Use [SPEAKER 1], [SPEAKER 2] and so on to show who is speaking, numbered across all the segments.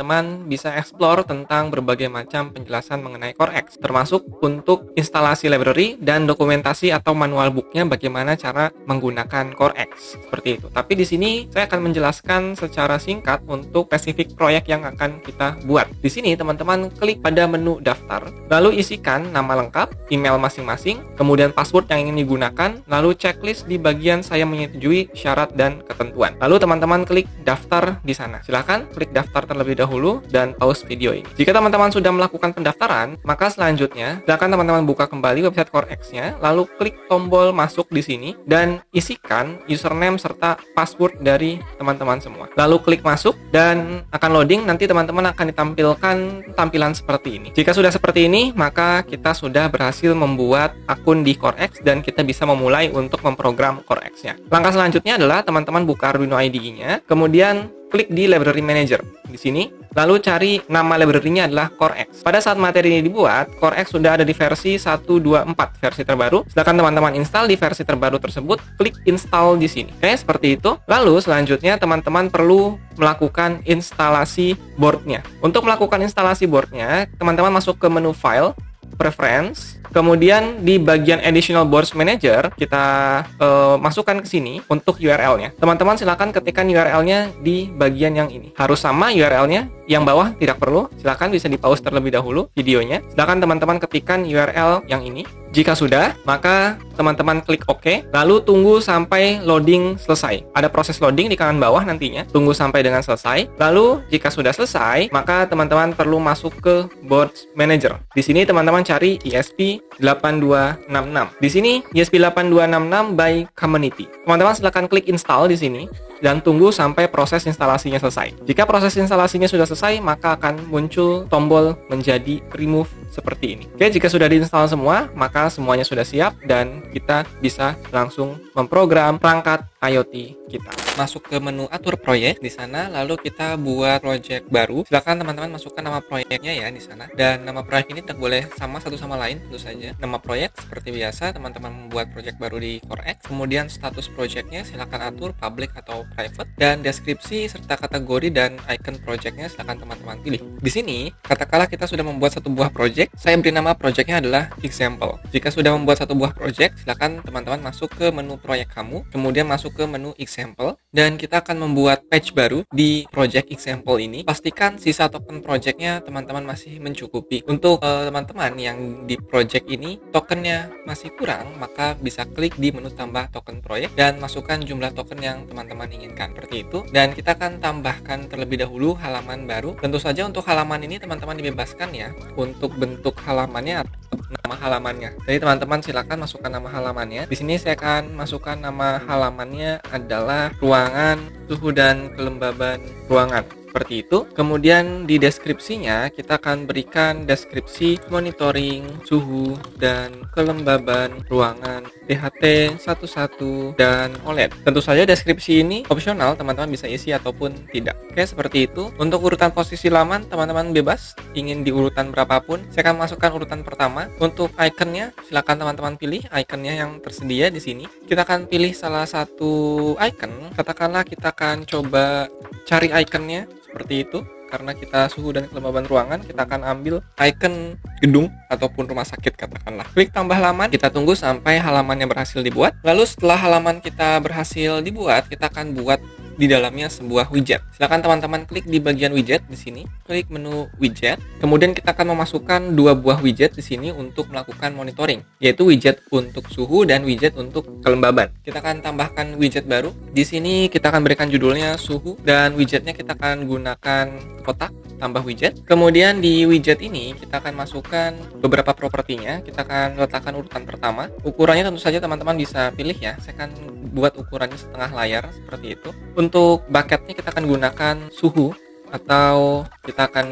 [SPEAKER 1] teman-teman bisa explore tentang berbagai macam penjelasan mengenai CoreX, termasuk untuk instalasi library dan dokumentasi atau manual booknya bagaimana cara menggunakan CoreX seperti itu. Tapi di sini saya akan menjelaskan secara singkat untuk spesifik proyek yang akan kita buat. Di sini teman-teman klik pada menu daftar, lalu isikan nama lengkap, email masing-masing, kemudian password yang ingin digunakan, lalu checklist di bagian saya menyetujui syarat dan ketentuan. Lalu teman-teman klik daftar di sana. Silahkan klik daftar terlebih dahulu dan pause video ini. Jika teman-teman sudah melakukan pendaftaran, maka selanjutnya silakan teman-teman buka kembali website CoreX-nya, lalu klik tombol masuk di sini dan isikan username serta password dari teman-teman semua. Lalu klik masuk dan akan loading. Nanti teman-teman akan ditampilkan tampilan seperti ini. Jika sudah seperti ini, maka kita sudah berhasil membuat akun di CoreX dan kita bisa memulai untuk memprogram CoreX-nya. Langkah selanjutnya adalah teman-teman buka Arduino IDE-nya, kemudian klik di Library Manager di sini, lalu cari nama library-nya adalah CoreX. Pada saat materi ini dibuat, CoreX sudah ada di versi 1.2.4, versi terbaru. Silakan teman-teman install di versi terbaru tersebut, klik install di sini. Oke, seperti itu. Lalu selanjutnya teman-teman perlu melakukan instalasi board-nya. Untuk melakukan instalasi board-nya, teman-teman masuk ke menu File, Preference, kemudian di bagian Additional Boards Manager kita masukkan ke sini untuk URL-nya. Teman-teman silakan ketikkan URL-nya di bagian yang ini. Harus sama URL-nya, yang bawah tidak perlu. Silakan bisa di-pause terlebih dahulu videonya. Silakan teman-teman ketikkan URL yang ini. Jika sudah, maka teman-teman klik OK, lalu tunggu sampai loading selesai. Ada proses loading di kanan bawah nantinya. Tunggu sampai dengan selesai. Lalu jika sudah selesai, maka teman-teman perlu masuk ke Boards Manager. Di sini teman-teman cari ESP8266. Di sini ESP8266 by Community. Teman-teman silakan klik install di sini dan tunggu sampai proses instalasinya selesai. Jika proses instalasinya sudah selesai, maka akan muncul tombol menjadi remove seperti ini. Oke, jika sudah diinstal semua, maka semuanya sudah siap dan kita bisa langsung memprogram perangkat IoT kita. Masuk ke menu atur proyek di sana, lalu kita buat proyek baru. Silakan teman-teman masukkan nama proyeknya ya di sana. Dan nama proyek ini tak boleh sama satu sama lain tentu saja. Nama proyek seperti biasa, teman-teman membuat proyek baru di CoreX. Kemudian status proyeknya silakan atur public atau private, dan deskripsi serta kategori dan icon projectnya silakan teman-teman pilih. Di sini, katakanlah kita sudah membuat satu buah project, saya beri nama projectnya adalah example. Jika sudah membuat satu buah project, silakan teman-teman masuk ke menu proyek kamu, kemudian masuk ke menu example, dan kita akan membuat patch baru di project example ini. Pastikan sisa token projectnya teman-teman masih mencukupi. Untuk teman-teman yang di project ini tokennya masih kurang, maka bisa klik di menu tambah token proyek dan masukkan jumlah token yang teman-teman inginkan seperti itu. Dan kita akan tambahkan terlebih dahulu halaman baru. Tentu saja untuk halaman ini teman-teman dibebaskan ya untuk bentuk halamannya atau nama halamannya. Jadi teman-teman silakan masukkan nama halamannya. Di sini saya akan masukkan nama halamannya adalah ruangan, suhu dan kelembaban ruangan. Seperti itu. Kemudian di deskripsinya kita akan berikan deskripsi monitoring suhu dan kelembaban ruangan DHT 11 dan OLED. Tentu saja deskripsi ini opsional, teman-teman bisa isi ataupun tidak. Oke, seperti itu. Untuk urutan posisi laman teman-teman bebas ingin di urutan berapapun. Saya akan masukkan urutan pertama. Untuk ikonnya silakan teman-teman pilih ikonnya yang tersedia di sini. Kita akan pilih salah satu icon. Katakanlah kita akan coba cari ikonnya seperti itu. Karena kita suhu dan kelembaban ruangan, kita akan ambil icon gedung ataupun rumah sakit katakanlah. Klik tambah halaman, kita tunggu sampai halamannya berhasil dibuat. Lalu setelah halaman kita berhasil dibuat, kita akan buat di dalamnya sebuah widget. Silakan teman-teman klik di bagian widget di sini, klik menu widget. Kemudian kita akan memasukkan dua buah widget di sini untuk melakukan monitoring, yaitu widget untuk suhu dan widget untuk kelembaban. Kita akan tambahkan widget baru. Di sini kita akan berikan judulnya suhu dan widgetnya kita akan gunakan kotak tambah widget. Kemudian di widget ini kita akan masukkan beberapa propertinya. Kita akan letakkan urutan pertama. Ukurannya tentu saja teman-teman bisa pilih ya. Saya akan buat ukurannya setengah layar seperti itu. Untuk bucketnya kita akan gunakan suhu atau kita akan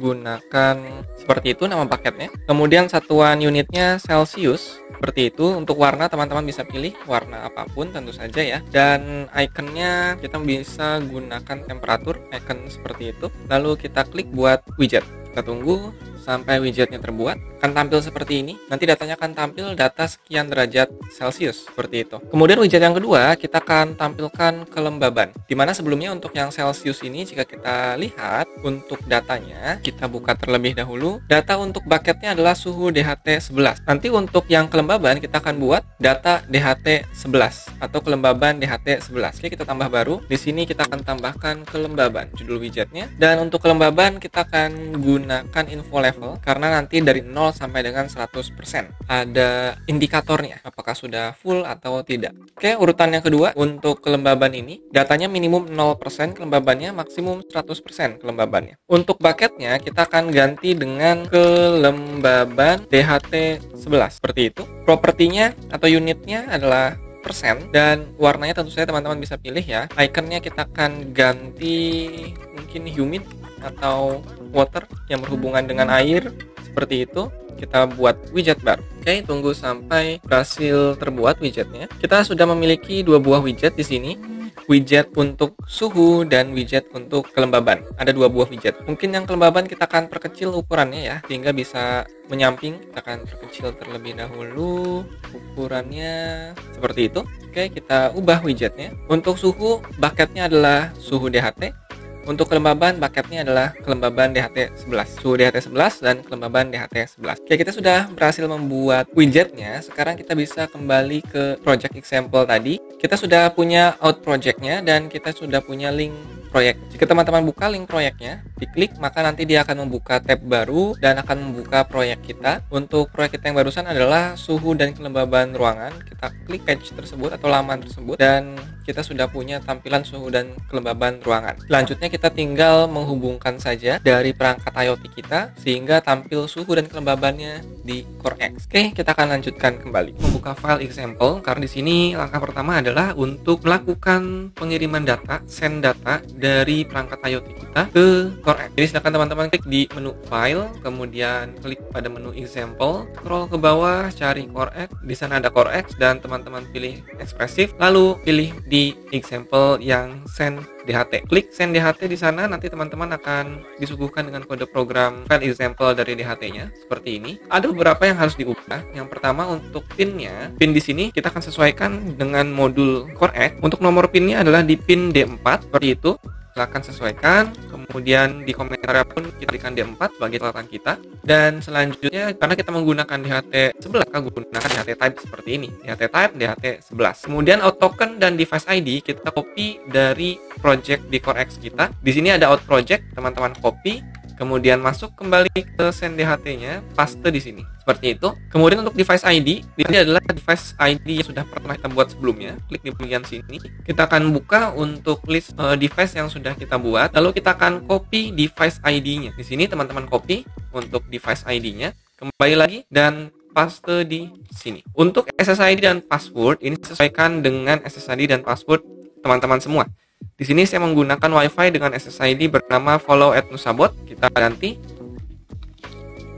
[SPEAKER 1] gunakan seperti itu nama bucketnya. Kemudian satuan unitnya Celsius seperti itu. Untuk warna teman-teman bisa pilih warna apapun tentu saja ya. Dan ikonnya kita bisa gunakan temperatur icon seperti itu. Lalu kita klik buat widget. Kita tunggu sampai widgetnya terbuat, akan tampil seperti ini. Nanti datanya akan tampil data sekian derajat Celcius, seperti itu. Kemudian widget yang kedua, kita akan tampilkan kelembaban. Dimana sebelumnya untuk yang Celcius ini, jika kita lihat untuk datanya, kita buka terlebih dahulu. Data untuk bucketnya adalah suhu DHT 11. Nanti untuk yang kelembaban, kita akan buat data DHT 11 atau kelembaban DHT 11. Oke, kita tambah baru. Di sini kita akan tambahkan kelembaban, judul widgetnya. Dan untuk kelembaban, kita akan gunakan info level karena nanti dari 0 sampai dengan 100% ada indikatornya apakah sudah full atau tidak. Oke, urutan yang kedua untuk kelembaban ini datanya minimum 0% kelembabannya, maksimum 100% kelembabannya. Untuk bucketnya kita akan ganti dengan kelembaban DHT 11 seperti itu. Propertinya atau unitnya adalah persen dan warnanya tentu saja teman-teman bisa pilih ya. Iconnya kita akan ganti mungkin humid atau water yang berhubungan dengan air, seperti itu. Kita buat widget baru. Oke, tunggu sampai berhasil terbuat widgetnya. Kita sudah memiliki dua buah widget di sini. Widget untuk suhu dan widget untuk kelembaban. Ada dua buah widget. Mungkin yang kelembaban kita akan perkecil ukurannya ya, sehingga bisa menyamping. Kita akan perkecil terlebih dahulu ukurannya seperti itu. Oke, kita ubah widgetnya. Untuk suhu, bucketnya adalah suhu DHT. Untuk kelembaban, bucketnya adalah kelembaban DHT 11. Suhu DHT 11 dan kelembaban DHT 11. Oke, kita sudah berhasil membuat widgetnya. Sekarang kita bisa kembali ke project example tadi. Kita sudah punya out projectnya dan kita sudah punya link proyek. Jika teman-teman buka link proyeknya, diklik, maka nanti dia akan membuka tab baru dan akan membuka proyek kita. Untuk proyek kita yang barusan adalah suhu dan kelembaban ruangan. Kita klik page tersebut atau laman tersebut dan kita sudah punya tampilan suhu dan kelembaban ruangan. Selanjutnya kita tinggal menghubungkan saja dari perangkat IoT kita sehingga tampil suhu dan kelembabannya di CoreX. Oke, kita akan lanjutkan kembali. Membuka file example karena di sini langkah pertama adalah untuk melakukan pengiriman data, send data dari perangkat IoT kita ke CoreX. Jadi silakan teman-teman klik di menu file, kemudian klik pada menu example, scroll ke bawah, cari CoreX. Di sana ada CoreX dan teman-teman pilih ekspresif, lalu pilih di example yang send DHT. Klik send DHT di sana, nanti teman-teman akan disuguhkan dengan kode program file example dari DHT-nya seperti ini. Ada beberapa yang harus diubah. Yang pertama untuk pin-nya. Pin di sini kita akan sesuaikan dengan modul CoreX. Untuk nomor pin-nya adalah di pin D4 seperti itu. Silakan sesuaikan, kemudian di komentar pun kita berikan D4 sebagai catatan kita. Dan selanjutnya karena kita menggunakan DHT 11, kita gunakan DHT type seperti ini, DHT type DHT 11. Kemudian out token dan device ID kita copy dari project di CoreX kita. Di sini ada out project, teman-teman copy, kemudian masuk kembali ke send DHT-nya, paste di sini. Seperti itu. Kemudian untuk device ID, ini adalah device ID yang sudah pernah kita buat sebelumnya. Klik di bagian sini. Kita akan buka untuk list device yang sudah kita buat. Lalu kita akan copy device ID-nya. Di sini teman-teman copy untuk device ID-nya. Kembali lagi dan paste di sini. Untuk SSID dan password, ini sesuaikan dengan SSID dan password teman-teman semua. Di sini saya menggunakan WiFi dengan SSID bernama follow@nusabot. Kita ganti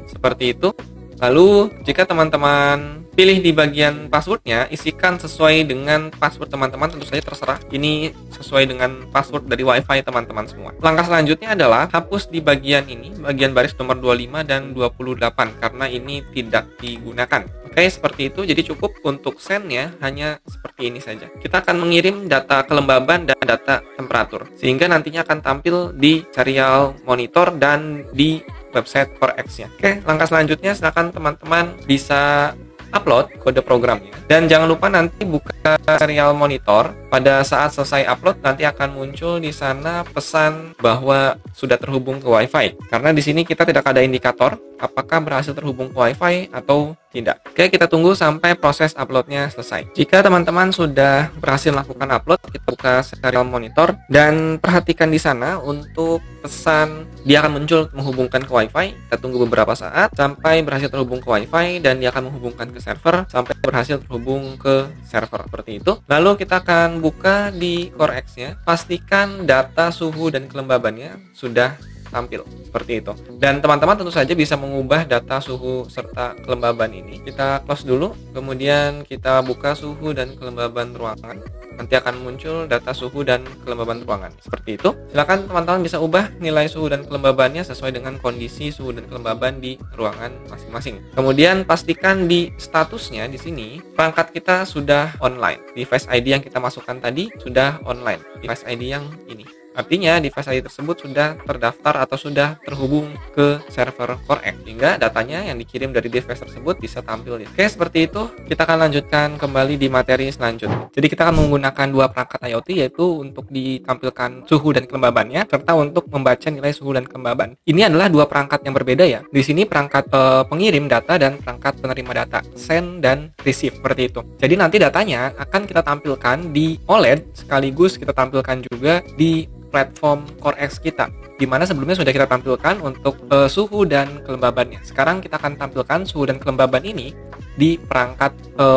[SPEAKER 1] seperti itu. Lalu jika teman-teman pilih di bagian passwordnya, isikan sesuai dengan password teman-teman, tentu saja terserah. Ini sesuai dengan password dari WiFi teman-teman semua. Langkah selanjutnya adalah hapus di bagian ini, bagian baris nomor 25 dan 28 karena ini tidak digunakan. Oke, seperti itu. Jadi cukup untuk send-nya hanya seperti ini saja. Kita akan mengirim data kelembaban dan data temperatur sehingga nantinya akan tampil di serial monitor dan di website CoreX-nya. Oke, langkah selanjutnya silakan teman-teman bisa upload kode programnya. Dan jangan lupa nanti buka serial monitor. Pada saat selesai upload nanti akan muncul di sana pesan bahwa sudah terhubung ke WiFi. Karena di sini kita tidak ada indikator apakah berhasil terhubung ke WiFi atau tidak. Oke, kita tunggu sampai proses uploadnya selesai. Jika teman-teman sudah berhasil melakukan upload, kita buka serial monitor dan perhatikan di sana untuk pesan dia akan muncul menghubungkan ke WiFi. Kita tunggu beberapa saat sampai berhasil terhubung ke WiFi dan dia akan menghubungkan ke server sampai berhasil terhubung ke server seperti itu. Lalu kita akan buka di CoreX-nya, pastikan data suhu dan kelembabannya sudah tampil seperti itu. Dan teman-teman tentu saja bisa mengubah data suhu serta kelembaban ini. Kita close dulu, kemudian kita buka suhu dan kelembaban ruangan. nanti akan muncul data suhu dan kelembaban ruangan. Seperti itu. Silakan teman-teman bisa ubah nilai suhu dan kelembabannya sesuai dengan kondisi suhu dan kelembaban di ruangan masing-masing. Kemudian pastikan di statusnya di sini perangkat kita sudah online. Device ID yang kita masukkan tadi sudah online. Device ID yang ini. Artinya device ID tersebut sudah terdaftar atau sudah terhubung ke server CoreX, sehingga datanya yang dikirim dari device tersebut bisa tampil. Oke, seperti itu. Kita akan lanjutkan kembali di materi selanjutnya. Jadi kita akan menggunakan dua perangkat IoT, yaitu untuk ditampilkan suhu dan kelembabannya, serta untuk membaca nilai suhu dan kelembaban. Ini adalah dua perangkat yang berbeda ya. Di sini perangkat pengirim data dan perangkat penerima data, send dan receive, seperti itu. Jadi nanti datanya akan kita tampilkan di OLED, sekaligus kita tampilkan juga di platform CoreX kita, di mana sebelumnya sudah kita tampilkan untuk suhu dan kelembabannya. Sekarang kita akan tampilkan suhu dan kelembaban ini di perangkat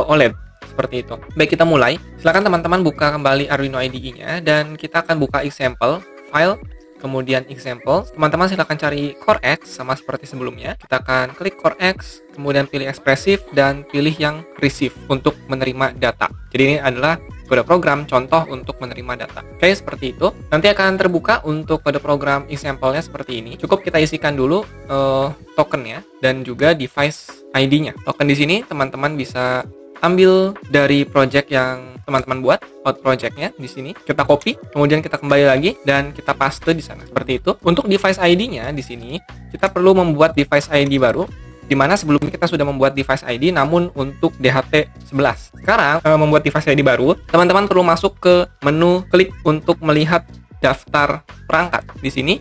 [SPEAKER 1] OLED, seperti itu. Baik, kita mulai. Silakan teman-teman buka kembali Arduino IDE-nya dan kita akan buka example, file, kemudian example. Teman-teman silakan cari CoreX sama seperti sebelumnya. Kita akan klik CoreX, kemudian pilih expressive dan pilih yang receive untuk menerima data. Jadi ini adalah kode program contoh untuk menerima data. Oke, seperti itu. Nanti akan terbuka untuk kode program example-nya seperti ini. Cukup kita isikan dulu tokennya dan juga device ID-nya. Token di sini teman-teman bisa ambil dari project yang teman-teman buat, out project-nya di sini. Kita copy, kemudian kita kembali lagi dan kita paste di sana. Seperti itu. Untuk device ID-nya di sini, kita perlu membuat device ID baru, di mana sebelumnya kita sudah membuat device ID namun untuk DHT11. Sekarang membuat device ID baru, teman-teman perlu masuk ke menu klik untuk melihat daftar perangkat. Di sini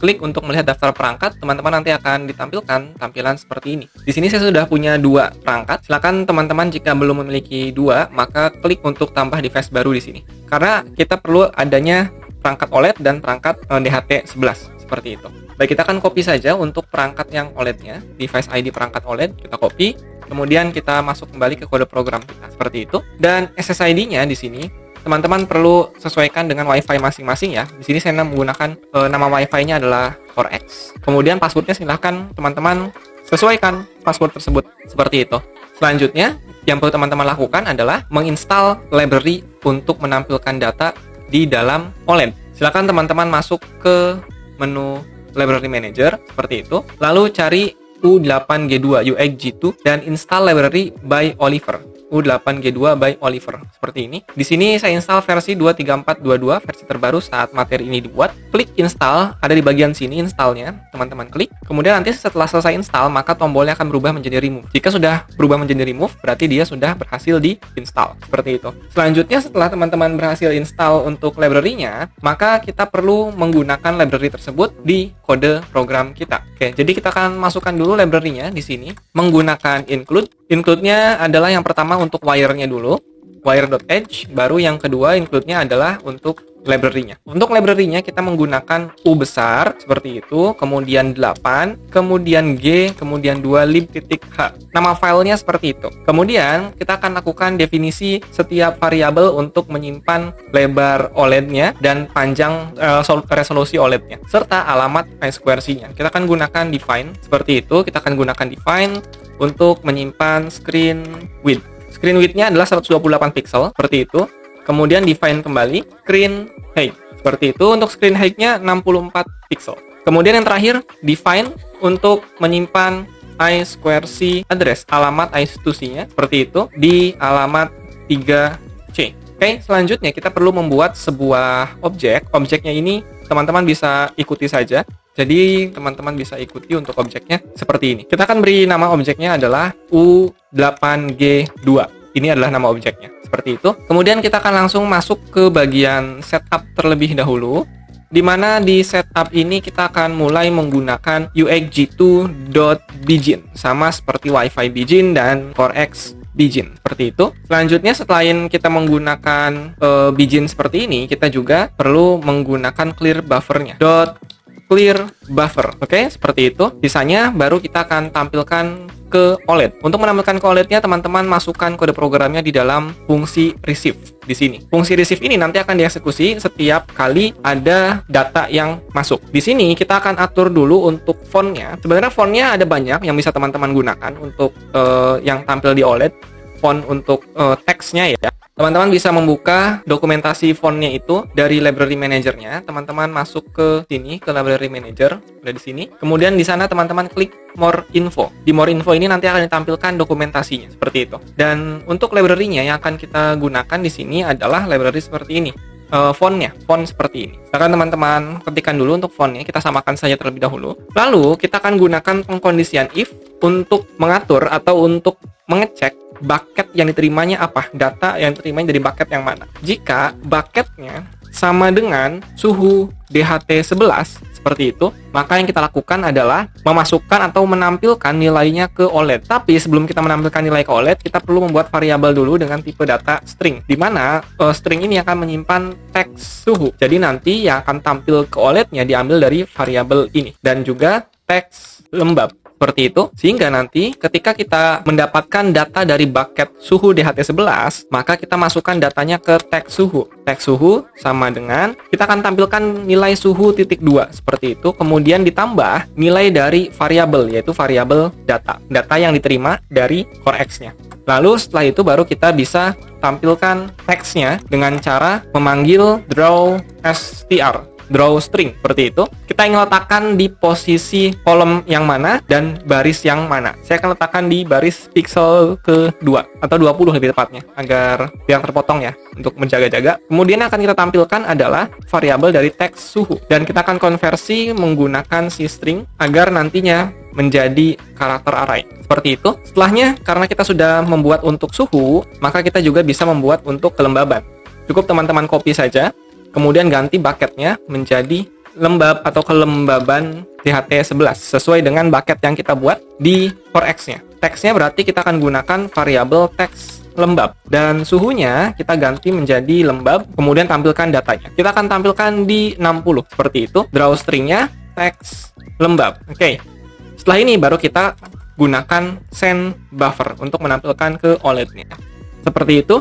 [SPEAKER 1] klik untuk melihat daftar perangkat, teman-teman nanti akan ditampilkan tampilan seperti ini. Di sini saya sudah punya dua perangkat. Silakan teman-teman jika belum memiliki dua, maka klik untuk tambah device baru di sini. Karena kita perlu adanya perangkat OLED dan perangkat DHT11 seperti itu. Baik, kita akan copy saja untuk perangkat yang OLED-nya, device ID perangkat OLED, kita copy, kemudian kita masuk kembali ke kode program kita, seperti itu. Dan SSID-nya di sini, teman-teman perlu sesuaikan dengan WiFi masing-masing ya. Di sini saya menggunakan nama WiFi-nya adalah CoreX. Kemudian passwordnya silahkan teman-teman sesuaikan password tersebut, seperti itu. Selanjutnya, yang perlu teman-teman lakukan adalah menginstal library untuk menampilkan data di dalam OLED. Silakan teman-teman masuk ke menu Library Manager, seperti itu. Lalu cari U8G2 UXG2 dan install library by Oliver. U8G2 by Oliver, seperti ini. Di sini saya install versi 23422, versi terbaru saat materi ini dibuat. Klik install, ada di bagian sini installnya, teman-teman klik. Kemudian nanti setelah selesai install, maka tombolnya akan berubah menjadi remove. Jika sudah berubah menjadi remove, berarti dia sudah berhasil di install, seperti itu. Selanjutnya, setelah teman-teman berhasil install untuk library-nya, maka kita perlu menggunakan library tersebut di kode program kita. Oke, jadi kita akan masukkan dulu library-nya di sini menggunakan include. Include-nya adalah yang pertama untuk wire-nya dulu, wire.edge, baru yang kedua include-nya adalah untuk library-nya. Untuk library-nya kita menggunakan U besar seperti itu, kemudian 8, kemudian G, kemudian 2 lib.h. Nama filenya seperti itu. Kemudian kita akan lakukan definisi setiap variabel untuk menyimpan lebar OLED-nya dan panjang resolusi OLED-nya serta alamat I2C-nya. Kita akan gunakan define seperti itu. Kita akan gunakan define untuk menyimpan screen width. Screen width-nya adalah 128 pixel seperti itu. Kemudian define kembali screen height. Seperti itu. Untuk screen height-nya 64 pixel. Kemudian yang terakhir, define untuk menyimpan I2C address, alamat I2C-nya seperti itu di alamat 3C. Oke, selanjutnya kita perlu membuat sebuah objek. Objeknya ini teman-teman bisa ikuti saja. Jadi teman-teman bisa ikuti untuk objeknya seperti ini. Kita akan beri nama objeknya adalah U8G2. Ini adalah nama objeknya. Seperti itu. Kemudian kita akan langsung masuk ke bagian setup terlebih dahulu. Di mana di setup ini kita akan mulai menggunakan UXG2.Begin. Sama seperti Wi-Fi Begin dan CoreX Begin. Seperti itu. Selanjutnya setelah kita menggunakan Begin seperti ini, kita juga perlu menggunakan clear buffernya. Clear buffer, oke, seperti itu. Sisanya baru kita akan tampilkan ke OLED. Untuk menampilkan ke OLED-nya, teman-teman masukkan kode programnya di dalam fungsi receive di sini. Fungsi receive ini nanti akan dieksekusi setiap kali ada data yang masuk. Di sini kita akan atur dulu untuk fontnya. Sebenarnya fontnya ada banyak yang bisa teman-teman gunakan untuk yang tampil di OLED. Font untuk teksnya ya. Teman-teman bisa membuka dokumentasi fontnya itu dari library manager-nya. Teman-teman masuk ke sini, ke library manager, ada di sini. Kemudian di sana teman-teman klik more info. Di more info ini nanti akan ditampilkan dokumentasinya seperti itu. Dan untuk library-nya yang akan kita gunakan di sini adalah library seperti ini. Fontnya, font seperti ini. Silakan teman-teman ketikkan dulu untuk fontnya, kita samakan saja terlebih dahulu. Lalu kita akan gunakan pengkondisian if untuk mengatur atau untuk mengecek bucket yang diterimanya apa, data yang diterimanya dari bucket yang mana. Jika bucketnya sama dengan suhu DHT11 seperti itu, maka yang kita lakukan adalah memasukkan atau menampilkan nilainya ke OLED. Tapi sebelum kita menampilkan nilai ke OLED, kita perlu membuat variabel dulu dengan tipe data string, di mana string ini akan menyimpan teks suhu. Jadi nanti yang akan tampil ke OLED-nya diambil dari variabel ini, dan juga teks lembab. Seperti itu, sehingga nanti ketika kita mendapatkan data dari bucket suhu DHT11, maka kita masukkan datanya ke teks suhu. Teks suhu sama dengan, kita akan tampilkan nilai suhu titik 2, seperti itu, kemudian ditambah nilai dari variabel, yaitu variabel data. Data yang diterima dari core X-nya. Lalu setelah itu baru kita bisa tampilkan teksnya dengan cara memanggil draw str. Draw string, seperti itu. Kita ingin letakkan di posisi kolom yang mana dan baris yang mana. Saya akan letakkan di baris pixel ke-2 atau 20 lebih tepatnya, agar yang terpotong ya, untuk menjaga-jaga. Kemudian yang akan kita tampilkan adalah variabel dari teks suhu, dan kita akan konversi menggunakan si string agar nantinya menjadi karakter array. Seperti itu. Setelahnya, karena kita sudah membuat untuk suhu, maka kita juga bisa membuat untuk kelembaban. Cukup teman-teman copy saja, kemudian ganti bucketnya menjadi lembab atau kelembaban DHT11 sesuai dengan bucket yang kita buat di core X-nya. Teksnya berarti kita akan gunakan variabel teks lembab, dan suhunya kita ganti menjadi lembab, kemudian tampilkan datanya. Kita akan tampilkan di 60 seperti itu. Draw stringnya teks lembab. Oke. Setelah ini baru kita gunakan send buffer untuk menampilkan ke OLED-nya. Seperti itu.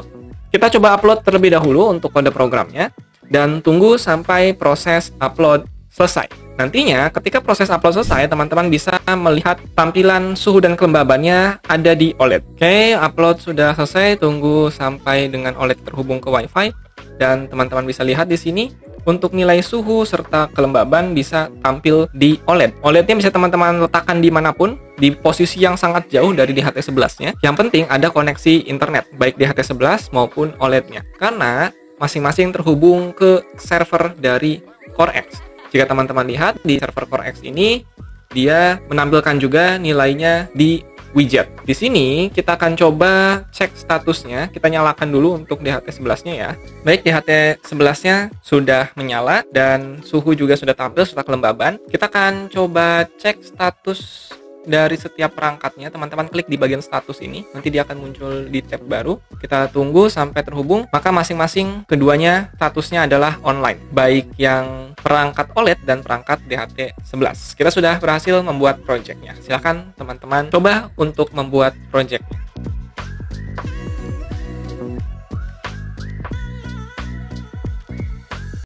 [SPEAKER 1] Kita coba upload terlebih dahulu untuk kode programnya, dan tunggu sampai proses upload selesai. Nantinya ketika proses upload selesai, teman-teman bisa melihat tampilan suhu dan kelembabannya ada di OLED. Oke, upload sudah selesai, tunggu sampai dengan OLED terhubung ke WiFi, dan teman-teman bisa lihat di sini untuk nilai suhu serta kelembaban bisa tampil di OLED. OLED-nya bisa teman-teman letakkan dimanapun, di posisi yang sangat jauh dari DHT11-nya. Yang penting ada koneksi internet, baik DHT11 maupun OLED-nya. Karena masing-masing terhubung ke server dari Core X. Jika teman-teman lihat di server Core X ini, dia menampilkan juga nilainya di widget. Di sini kita akan coba cek statusnya. Kita nyalakan dulu untuk DHT11-nya ya. Baik, DHT11-nya sudah menyala dan suhu juga sudah tampil serta kelembaban. Kita akan coba cek status dari setiap perangkatnya. Teman-teman klik di bagian status ini, nanti dia akan muncul di tab baru. Kita tunggu sampai terhubung, maka masing-masing keduanya statusnya adalah online, baik yang perangkat OLED dan perangkat DHT11. Kita sudah berhasil membuat projectnya. Silahkan teman-teman coba untuk membuat project.